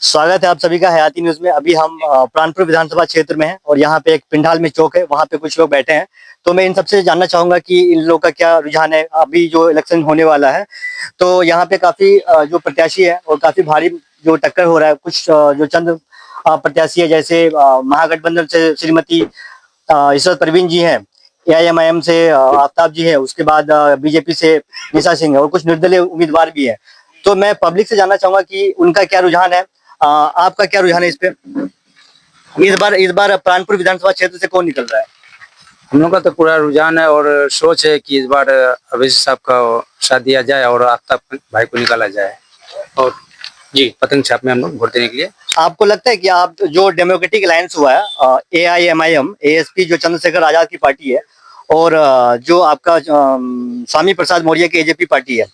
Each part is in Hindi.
स्वागत है आप सभी का हयाती न्यूज में। अभी हम प्राणपुर विधानसभा क्षेत्र में हैं और यहाँ पे एक पिंडाल में चौक है, वहाँ पे कुछ लोग बैठे हैं। तो मैं इन सबसे जानना चाहूंगा कि इन लोगों का क्या रुझान है। अभी जो इलेक्शन होने वाला है तो यहाँ पे काफी जो प्रत्याशी है और काफी भारी जो टक्कर हो रहा है। कुछ जो चंद प्रत्याशी है, जैसे महागठबंधन से श्रीमती इशरत परवीन जी हैं, एआईएमआईएम से आफ्ताब जी है, उसके बाद बीजेपी से निशा सिंह है और कुछ निर्दलीय उम्मीदवार भी है। तो मैं पब्लिक से जानना चाहूंगा कि उनका क्या रुझान है। आपका क्या रुझान है इस पे? इस बार प्राणपुर विधानसभा क्षेत्र से कौन निकल रहा है? हम लोग का तो पूरा रुझान है और सोच है कि इस बार अवैध साहब का साथ दिया जाए और आफ्ताब भाई को निकाला जाए और जी पतंग छाप में हम लोग वोट देने के लिए। आपको लगता है कि आप जो डेमोक्रेटिक अलायंस हुआ है, एआईएमआईएम, एएसपी जो चंद्रशेखर आजाद की पार्टी है, और जो आपका स्वामी प्रसाद मौर्य की एजेपी पार्टी है,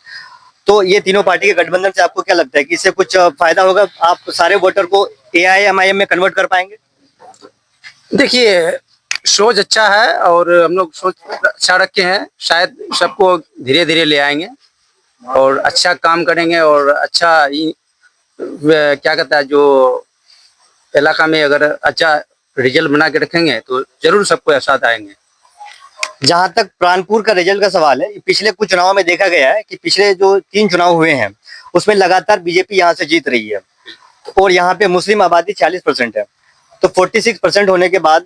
तो ये तीनों पार्टी के गठबंधन से आपको क्या लगता है कि इससे कुछ फायदा होगा? आप सारे वोटर को एआईएमआईएम में कन्वर्ट कर पाएंगे? देखिए, सोच अच्छा है और हम लोग सोच अच्छा रखे हैं, शायद सबको धीरे धीरे ले आएंगे और अच्छा काम करेंगे और अच्छा क्या कहता है, जो इलाका में अगर अच्छा रिजल्ट बना के रखेंगे तो जरूर सबको साथ आएंगे। जहां तक प्राणपुर का रिजल्ट का सवाल है, पिछले कुछ चुनाव में देखा गया है कि पिछले जो 3 चुनाव हुए हैं उसमें लगातार बीजेपी यहाँ से जीत रही है और यहाँ पे मुस्लिम आबादी 40% है। तो 46% होने के बाद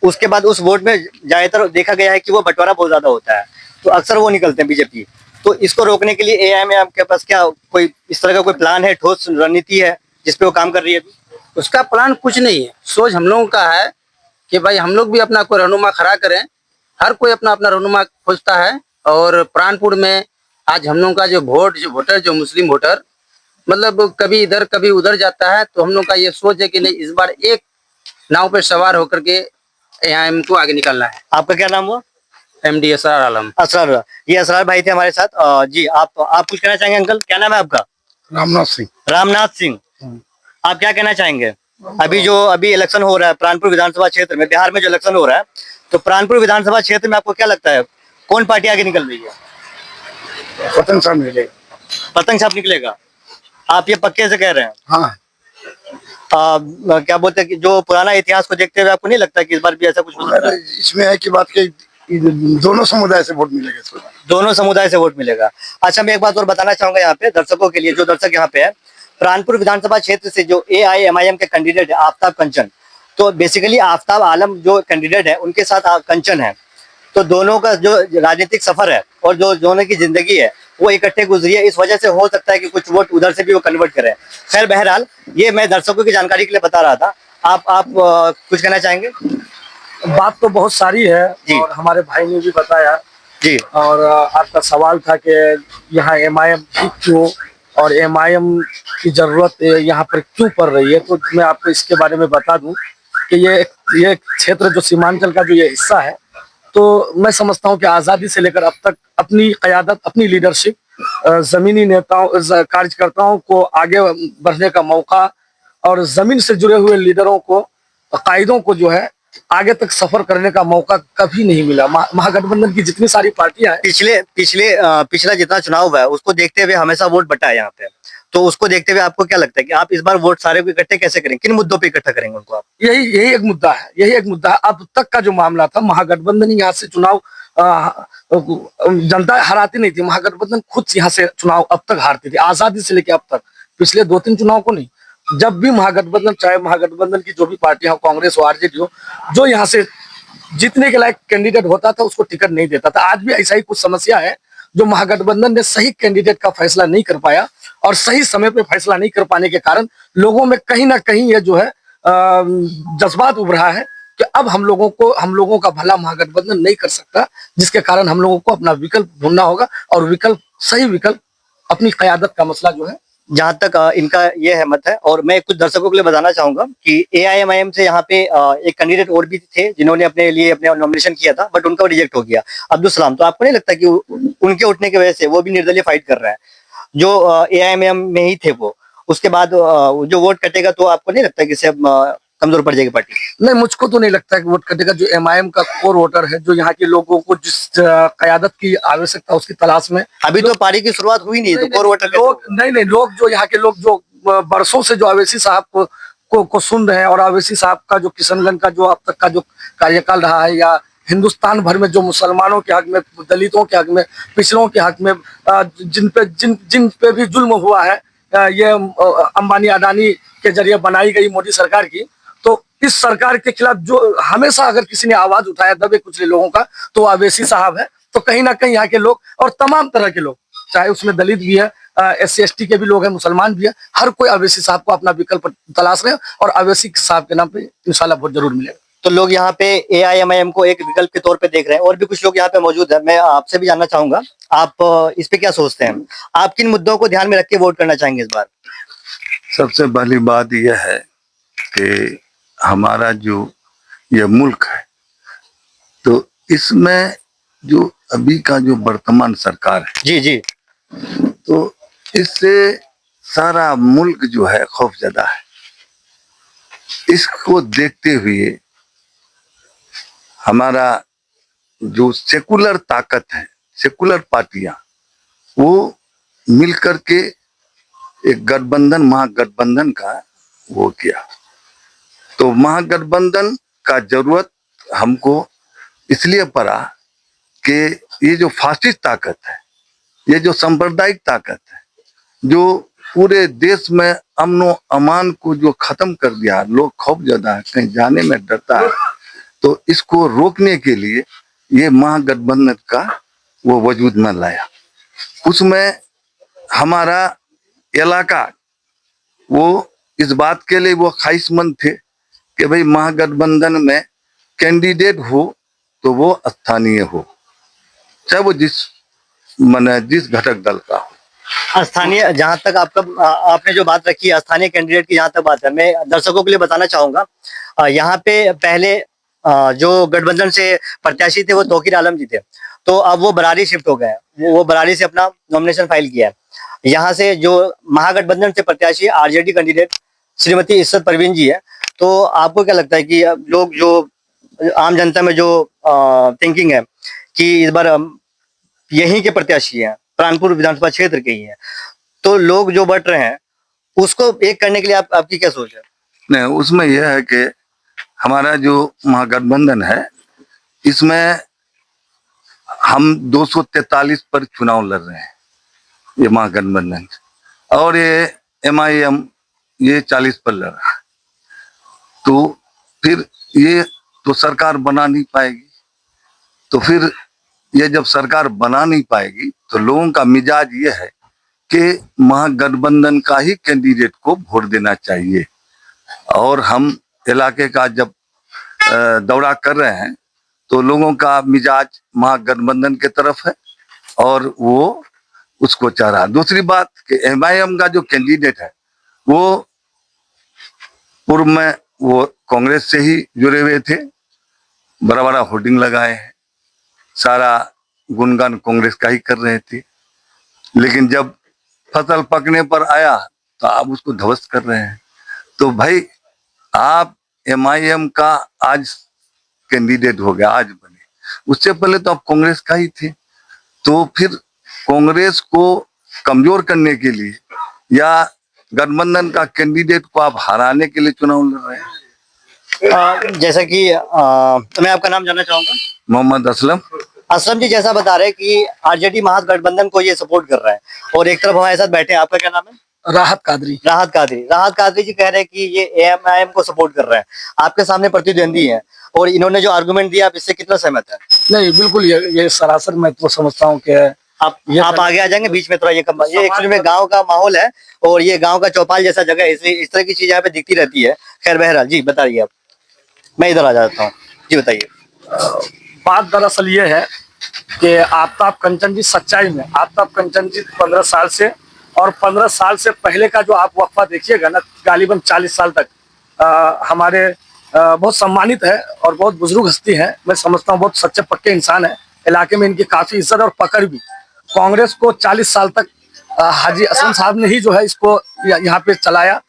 उसके बाद उस वोट में ज्यादातर देखा गया है कि वो बंटवारा बहुत ज्यादा होता है, तो अक्सर वो निकलते हैं बीजेपी। तो इसको रोकने के लिए एआई में आपके पास क्या कोई इस तरह का कोई प्लान है, ठोस रणनीति है जिसपे वो काम कर रही है? उसका प्लान कुछ नहीं है, सोच हम लोगों का है कि भाई हम लोग भी अपना कोई रहनुमा खड़ा करें। हर कोई अपना अपना रहनुमा खोजता है और प्राणपुर में आज हम लोगों का जो वोटर जो मुस्लिम वोटर मतलब कभी इधर कभी उधर जाता है, तो हम लोग का ये सोच है कि नहीं, इस बार एक नाव पे सवार होकर के यहाँ हमको आगे निकलना है। आपका क्या नाम हुआ? एमडी असरार आलम। असरार, ये असरार भाई थे हमारे साथ। जी आप कुछ कहना चाहेंगे? अंकल क्या नाम है आपका? रामनाथ सिंह। रामनाथ सिंह, आप क्या कहना चाहेंगे? अभी इलेक्शन हो रहा है प्राणपुर विधानसभा क्षेत्र में, बिहार में जो इलेक्शन हो रहा है, तो प्राणपुर विधानसभा क्षेत्र में आपको क्या लगता है कौन पार्टी आगे निकल रही है? पतंग साहब मिले। पतंग छाप निकलेगा, आप ये पक्के से कह रहे हैं? हाँ। क्या बोलते हैं कि जो पुराना इतिहास को देखते हुए आपको नहीं लगता कि इस बार भी ऐसा कुछ हो सकता है? इसमें है कि बात के दोनों समुदाय से वोट मिलेगा इसमें। दोनों समुदाय से वोट मिलेगा। अच्छा, मैं एक बात और बताना चाहूंगा यहाँ पे दर्शकों के लिए, जो दर्शक यहाँ पे है, प्राणपुर विधानसभा क्षेत्र से जो एआईएमआईएम के कैंडिडेट है आफ्ताब कंचन, तो बेसिकली आफ्ताब आलम जो कैंडिडेट है उनके साथ कंचन है, तो दोनों का जो राजनीतिक सफर है और जो दोनों की जिंदगी है वो इकट्ठे गुजरी है। इस वजह से हो सकता है कि कुछ वोट उधर से भी वो कन्वर्ट करें। खैर बहरहाल, ये मैं दर्शकों की जानकारी के लिए बता रहा था। आप कुछ कहना चाहेंगे? बात तो बहुत सारी है जी। और हमारे भाई ने भी बताया जी। और आपका सवाल था कि यहाँ एमआईएम क्यों और एमआईएम की जरूरत यहाँ पर क्यों पड़ रही है, तो मैं आपको इसके बारे में बता दूं कि ये क्षेत्र जो सीमांचल का जो ये हिस्सा है, तो मैं समझता हूँ कि आज़ादी से लेकर अब तक अपनी क़यादत, अपनी लीडरशिप, ज़मीनी नेताओं कार्यकर्ताओं को आगे बढ़ने का मौका और ज़मीन से जुड़े हुए लीडरों को, कायदों को जो है आगे तक सफर करने का मौका कभी नहीं मिला। महागठबंधन की जितनी सारी पार्टियां हैं, पिछला जितना चुनाव हुआ है उसको देखते हुए हमेशा वोट बटा है यहाँ पे, तो उसको देखते हुए आपको क्या लगता है कि आप इस बार वोट सारे को इकट्ठे कैसे करेंगे? किन मुद्दों पे इकट्ठा करेंगे उनको आप? यही एक मुद्दा है, यही एक मुद्दा है। अब तक का जो मामला था, महागठबंधन यहाँ से चुनाव जनता हराती नहीं थी, महागठबंधन खुद यहाँ से चुनाव अब तक हारती थी, आजादी से लेकर अब तक, पिछले 2-3 चुनाव को नहीं। जब भी महागठबंधन, चाहे महागठबंधन की जो भी पार्टियां हो, कांग्रेस हो, आरजेडी हो, जो यहाँ से जीतने के लायक कैंडिडेट होता था उसको टिकट नहीं देता था। आज भी ऐसा ही कुछ समस्या है, जो महागठबंधन ने सही कैंडिडेट का फैसला नहीं कर पाया और सही समय पे फैसला नहीं कर पाने के कारण लोगों में कहीं ना कहीं ये जो है जज्बात उभरा है कि अब हम लोगों का भला महागठबंधन नहीं कर सकता, जिसके कारण हम लोगों को अपना विकल्प ढूंढना होगा और सही विकल्प अपनी क़यादत का मसला जो है। जहां तक इनका ये हिम्मत है, और मैं कुछ दर्शकों के लिए बताना चाहूंगा कि एआईएमआईएम से यहाँ पे एक कैंडिडेट और भी थे जिन्होंने अपने लिए नॉमिनेशन किया था, बट उनका रिजेक्ट हो गया, अब्दुल सलाम। तो आपको नहीं लगता कि उनके उठने की वजह से वो भी निर्दलीय फाइट कर रहा है, जो एआईएमआईएम में ही थे वो, उसके बाद जो वोट कटेगा, तो आपको नहीं लगता कि इससे कमजोर पड़ जाएगी पार्टी? नहीं, मुझको तो नहीं लगता कि वोट कटेगा। जो एमआईएम का कोर वोटर है, जो यहाँ के लोगों को जिस क़यादत की आवश्यकता उसकी तलाश में, अभी तो पार्टी की शुरुआत हुई नहीं, तो कोर वोटर लोग नहीं, लोग जो यहाँ के लोग जो बरसों से जो अवैसी साहब को सुन रहे हैं, और अवैसी साहब का जो किशनगंज का जो अब तक का जो कार्यकाल रहा है, या हिंदुस्तान भर में जो मुसलमानों के हक में, दलितों के हक में, पिछड़ों के हक में जिन पे भी जुल्म हुआ है, ये अंबानी अडानी के जरिए बनाई गई मोदी सरकार की, तो इस सरकार के खिलाफ जो हमेशा अगर किसी ने आवाज उठाया दबे कुचले लोगों का, तो वो अवैसी साहब है। तो कहीं ना कहीं यहाँ के लोग और तमाम तरह के लोग, चाहे उसमें दलित भी है, SC ST के भी लोग हैं, मुसलमान भी है, हर कोई अवैसी साहब को अपना विकल्प तलाश रहे हैं, और अवैसी साहब के नाम पे इंशाल्लाह वोट जरूर मिलेगा। तो लोग यहाँ पे AIMIM को एक विकल्प के तौर पे देख रहे हैं, और भी कुछ लोग यहाँ पे मौजूद है। मैं आपसे भी जानना चाहूंगा, आप इस पे क्या सोचते हैं? आप किन मुद्दों को ध्यान में रख के वोट करना चाहेंगे इस बार? सबसे पहली बात यह है कि हमारा जो यह मुल्क है, तो इसमें जो अभी का जो वर्तमान सरकार है, जी जी। तो इससे सारा मुल्क जो है खौफजदा है। इसको देखते हुए हमारा जो सेकुलर ताकत है, सेकुलर पार्टियां, वो मिलकर के एक गठबंधन, महागठबंधन का वो किया। तो महागठबंधन का जरूरत हमको इसलिए पड़ा कि ये जो फासिस्ट ताकत है, ये जो सांप्रदायिक ताकत है, जो पूरे देश में अमनो अमान को जो खत्म कर दिया, लोग खौफजदा है, कहीं जाने में डरता है, तो इसको रोकने के लिए ये महागठबंधन का वो वजूद में लाया। उसमें हमारा इलाका वो इस बात के लिए वो ख्वाहिशमंद थे कि भाई महागठबंधन में कैंडिडेट हो तो वो स्थानीय हो, चाहे वो जिस घटक दल का हो। स्थानीय, जहां तक आपने जो बात रखी है स्थानीय कैंडिडेट की, जहां तक बात है, मैं दर्शकों के लिए बताना चाहूंगा, यहाँ पे पहले जो गठबंधन से प्रत्याशी थे वो तौकीर आलम जी थे, तो अब वो बरारी शिफ्ट हो गए हैं, वो बरारी से अपना नॉमिनेशन फाइल किया है। यहाँ से जो महागठबंधन से प्रत्याशी RJD कैंडिडेट श्रीमती इस्सत परवीन जी है। तो आपको क्या लगता है कि लोग जो आम जनता में जो थिंकिंग है कि इस बार यहीं के प्रत्याशी हैं, प्राणपुर विधानसभा क्षेत्र के ही हैं, तो लोग जो बट रहे हैं उसको एक करने के लिए आपकी क्या सोच है? नहीं, उसमें यह है कि हमारा जो महागठबंधन है, इसमें हम 243 पर चुनाव लड़ रहे हैं, ये महागठबंधन, और ये MIM ये 40 पर लड़ रहा है। तो फिर ये तो सरकार बना नहीं पाएगी। तो फिर ये जब सरकार बना नहीं पाएगी तो लोगों का मिजाज ये है कि महागठबंधन का ही कैंडिडेट को वोट देना चाहिए। और हम इलाके का जब दौरा कर रहे हैं तो लोगों का मिजाज महागठबंधन के तरफ है और वो उसको चाह रहा है। दूसरी बात कि MIM का जो कैंडिडेट है वो पूर्व में वो कांग्रेस से ही जुड़े हुए थे, बड़ा बड़ा होर्डिंग लगाए हैं, सारा गुणगान कांग्रेस का ही कर रहे थे, लेकिन जब फसल पकने पर आया तो आप उसको ध्वस्त कर रहे हैं। तो भाई आप MIM का आज कैंडिडेट हो गया, आज बने, उससे पहले तो आप कांग्रेस का ही थे। तो फिर कांग्रेस को कमजोर करने के लिए या गठबंधन का कैंडिडेट को आप हराने के लिए चुनाव लड़ रहे हैं। जैसा कि मैं आपका नाम जानना चाहूंगा। मोहम्मद असलम। असलम जी, जैसा बता रहे हैं कि RJD महागठबंधन को ये सपोर्ट कर रहा है, और एक तरफ हमारे साथ बैठे हैं, आपका क्या नाम है? राहत कादरी। राहत कादरी जी कह रहे हैं कि ये AIMIM को सपोर्ट कर रहे हैं। आपके सामने प्रतिद्वंदी है, और इन्होंने जो आर्गुमेंट दिया, आप इससे कितना सहमत है? नहीं, बिल्कुल ये सरासर मैं तो समझता हूँ कि आप आगे आ जाएंगे बीच में थोड़ा, ये एक्चुअली में गांव का माहौल है, और ये गांव का चौपाल जैसा जगह है, इसलिए इस तरह की चीज यहाँ पे दिखती रहती है। खैर बहरहाल जी बताइए आप, मैं इधर आ जाता हूँ, जी बताइए। बात दरअसल ये है कि आफ्ताब कंचन जी सच्चाई में, आफ्ताब कंचन जी 15 साल से, और 15 साल से पहले का जो आप वक्फा देखिएगा ना, गालिबन 40 साल तक हमारे बहुत सम्मानित है और बहुत बुजुर्ग हस्ती है। मैं समझता हूँ बहुत सच्चे पक्के इंसान है, इलाके में इनकी काफी इज्जत और पकड़ भी। कांग्रेस को 40 साल तक हाजी असलम साहब ने ही जो है इसको यहाँ पे चलाया,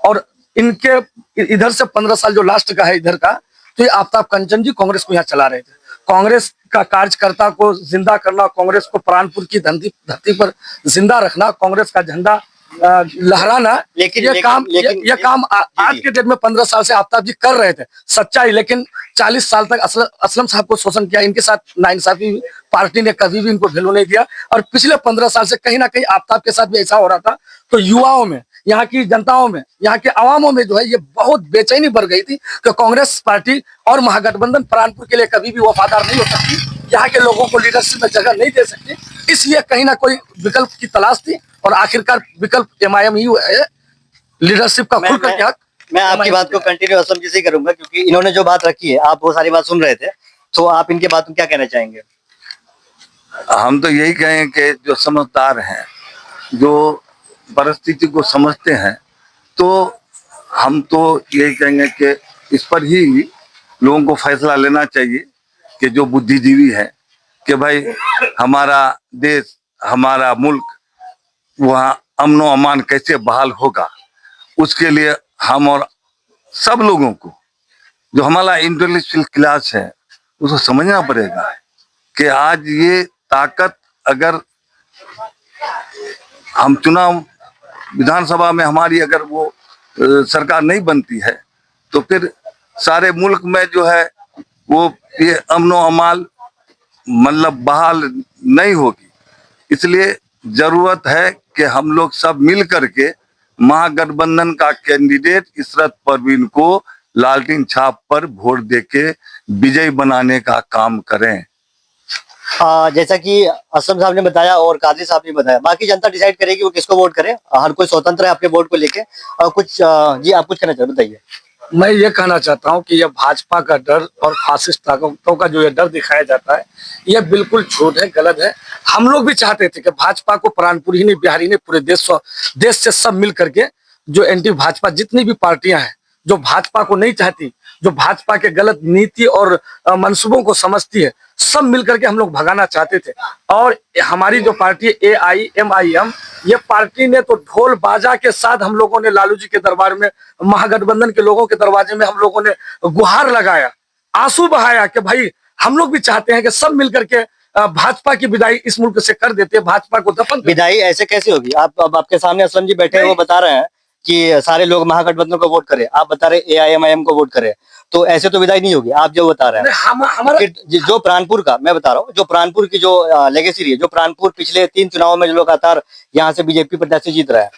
और इनके इधर से 15 साल जो लास्ट का है इधर का, तो ये आफ्ताब कंचन जी कांग्रेस को यहाँ चला रहे थे। कांग्रेस का कार्यकर्ता को जिंदा करना, कांग्रेस को प्राणपुर की धरती पर जिंदा रखना, कांग्रेस का झंडा लहराना, लेकिन- ये लेकिन- काम लेकिन- ये काम आज जी। के डेट में 15 साल से आफ्ताब जी कर रहे थे, सच्चाई। लेकिन 40 साल तक असलम साहब को शोषण किया, इनके साथ नाइंसाफी, पार्टी ने कभी भी इनको वैल्यू नहीं दिया। और पिछले 15 साल से कहीं ना कहीं आफ्ताब के साथ भी ऐसा हो रहा था। तो युवाओं में, यहाँ की जनताओं में, यहाँ के अवामों में जो है ये बहुत बेचैनी बढ़ गई थी कि कांग्रेस पार्टी और महागठबंधन प्राणपुर के लिए कभी भी वफादार नहीं हो सकती, यहाँ के लोगों को लीडरशिप में जगह नहीं दे सकती। इसलिए कहीं ना कोई विकल्प की तलाश थी और आखिरकार विकल्प एमआईएम ही है, लीडरशिप का खुल करके हक। मैं आपकी बात को कंटिन्यू असलम जी से ही करूंगा, क्योंकि इन्होंने जो बात रखी है, आप वो सारी बात सुन रहे थे, तो आप इनके बात में क्या कहना चाहेंगे? हम तो यही कहें कि जो समझदार हैं, जो परिस्थिति को समझते हैं, तो हम तो यही कहेंगे कि इस पर ही लोगों को फैसला लेना चाहिए कि जो बुद्धिजीवी है कि भाई हमारा देश, हमारा मुल्क वहाँ अमन व अमान कैसे बहाल होगा, उसके लिए हम और सब लोगों को, जो हमारा इंटेलेक्चुअल क्लास है, उसको समझना पड़ेगा कि आज ये ताकत, अगर हम चुनाव विधानसभा में हमारी अगर वो सरकार नहीं बनती है, तो फिर सारे मुल्क में जो है वो ये अमन व अमान मतलब बहाल नहीं होगी। इसलिए जरूरत है कि हम लोग सब मिल करके महागठबंधन का कैंडिडेट इशरत परवीन को लालटेन छाप पर वोट देके विजयी बनाने का काम करें। जैसा कि असलम साहब ने बताया और कादरी साहब ने बताया, बाकी जनता डिसाइड करेगी वो किसको वोट करे। हर कोई स्वतंत्र है अपने वोट को लेके। जी आप कुछ कहना चाहते, बताइए। मैं ये कहना चाहता हूँ कि यह भाजपा का डर और फासिस्ट ताकतों का जो ये डर दिखाया जाता है, यह बिल्कुल झूठ है, गलत है। हम लोग भी चाहते थे कि भाजपा को प्राणपुर ही नहीं, बिहारी ने पूरे देश से सब मिल करके, जो एंटी भाजपा जितनी भी पार्टियां हैं, जो भाजपा को नहीं चाहती, जो भाजपा के गलत नीति और मंसूबों को समझती है, सब मिलकर के हम लोग भगाना चाहते थे। और हमारी जो पार्टी है AIMIM, ये पार्टी ने तो ढोल बाजा के साथ हम लोगों ने लालू जी के दरबार में, महागठबंधन के लोगों के दरवाजे में हम लोगों ने गुहार लगाया, आंसू बहाया कि भाई हम लोग भी चाहते हैं कि सब मिलकर के भाजपा की विदाई इस मुल्क से कर देते, भाजपा को दफन कर। विदाई ऐसे कैसे होगी? आप अब आपके सामने असलम जी बैठे हैं, वो बता रहे हैं कि सारे लोग महागठबंधन को वोट करें, आप बता रहे AIMIM को वोट करें, तो ऐसे तो विदाई नहीं होगी। आप जो बता रहे हैं, हमारा जो प्राणपुर का मैं बता रहा हूँ, जो प्राणपुर की जो लेगेसी रही है, जो प्राणपुर पिछले 3 चुनावों में जो लगातार यहाँ से बीजेपी प्रत्याशी जीत रहा है,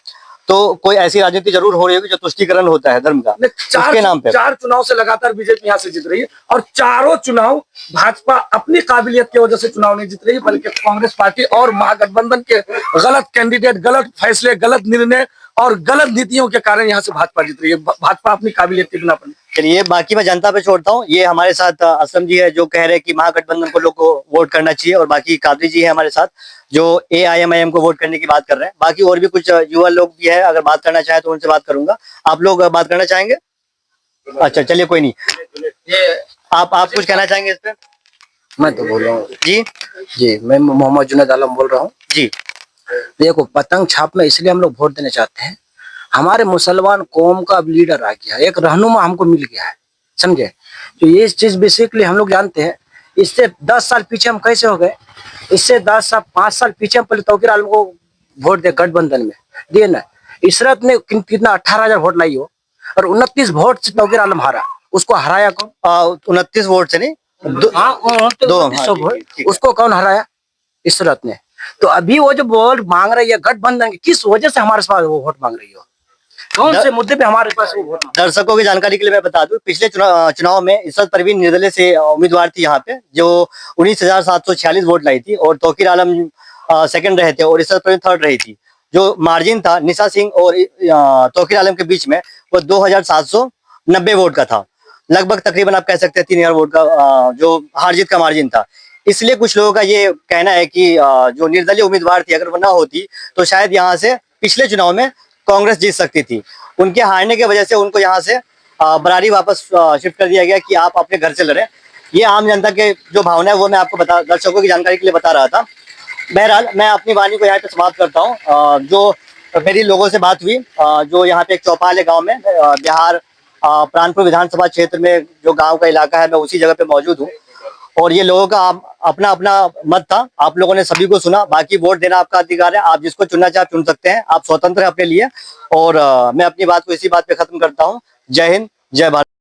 तो कोई ऐसी राजनीति जरूर हो रही होगी जो तुष्टीकरण होता है धर्म का, उसके नाम पे। 4 चुनाव से लगातार बीजेपी यहाँ से जीत रही है, और चारों चुनाव भाजपा अपनी काबिलियत की वजह से चुनाव नहीं जीत रही है, बल्कि कांग्रेस पार्टी और महागठबंधन के गलत कैंडिडेट, गलत फैसले, गलत निर्णय और गलत नीतियों के कारण यहाँ से भाजपा जीत रही है। भाजपा अपनी काबिलियत की बिना पर। चलिए, बाकी मैं जनता पे छोड़ता हूँ। ये हमारे साथ असलम जी है जो कह रहे हैं कि महागठबंधन को लोग को वोट करना चाहिए, और बाकी कादरी जी है हमारे साथ जो AIMIM को वोट करने की बात कर रहे हैं। बाकी और भी कुछ युवा लोग भी है, अगर बात करना चाहे तो उनसे बात करूंगा। आप लोग बात करना चाहेंगे? अच्छा चलिए, कोई नहीं। आप कुछ कहना चाहेंगे इस पे? मैं तो बोल रहा हूँ जी मैं मोहम्मद जुनैद आलम बोल रहा हूँ जी। देखो, पतंग छाप में इसलिए हम लोग वोट देने चाहते हैं, हमारे मुसलमान कौम का अब लीडर आ गया, एक रहनुमा हमको मिल गया है, समझे? तो ये चीज बेसिकली हम लोग जानते हैं। इससे 10 साल पीछे हम कैसे हो गए, इससे 5 साल पीछे हम पहले तौकीर आलम को वोट दे, गठबंधन में दिए ना। इशरत ने कितना 18,000 वोट लाई हो, और 29 वोट से तौकीर आलम हारा। उसको हराया कौन? 29 वोट से नहीं, उसको कौन हराया? इशरत ने। तो अभी वो जो वोट मांग रही है गठबंधन की, किस वजह से हमारे पास वो वोट मांग रही हो, कौन से मुद्दे पे हमारे पास वो वोट? दर्शकों की जानकारी के लिए मैं बता दूं, पिछले चुनाव में इशरत परवीन निर्दलीय से उम्मीदवार थी यहाँ पे, जो 19,746 वोट लाई थी, और तौकीर आलम सेकंड रहे थे और इशरत परवीन थर्ड रही थी। जो मार्जिन था निशा सिंह और तौकीर आलम के बीच में, वो 2,790 वोट का था। लगभग तकरीबन आप कह सकते हैं 3,000 वोट का जो हार जीत का मार्जिन था। इसलिए कुछ लोगों का ये कहना है कि जो निर्दलीय उम्मीदवार थी, अगर वो ना होती तो शायद यहाँ से पिछले चुनाव में कांग्रेस जीत सकती थी। उनके हारने की वजह से उनको यहाँ से बरारी वापस शिफ्ट कर दिया गया कि आप अपने घर से लड़ें। ये आम जनता के जो भावना है वो मैं आपको दर्शकों की जानकारी के लिए बता रहा था। बहरहाल मैं अपनी वाणी को यहाँ पे समाप्त करता हूँ। जो मेरी लोगों से बात हुई, जो यहाँ पे एक चौपाल है गाँव में, बिहार प्राणपुर विधानसभा क्षेत्र में जो गाँव का इलाका है, मैं उसी जगह पे मौजूद हूँ। और ये लोगों का अपना अपना मत था, आप लोगों ने सभी को सुना। बाकी वोट देना आपका अधिकार है, आप जिसको चुनना चाहे आप चुन सकते हैं, आप स्वतंत्र हैं अपने लिए। और मैं अपनी बात को इसी बात पे खत्म करता हूँ। जय हिंद, जय भारत।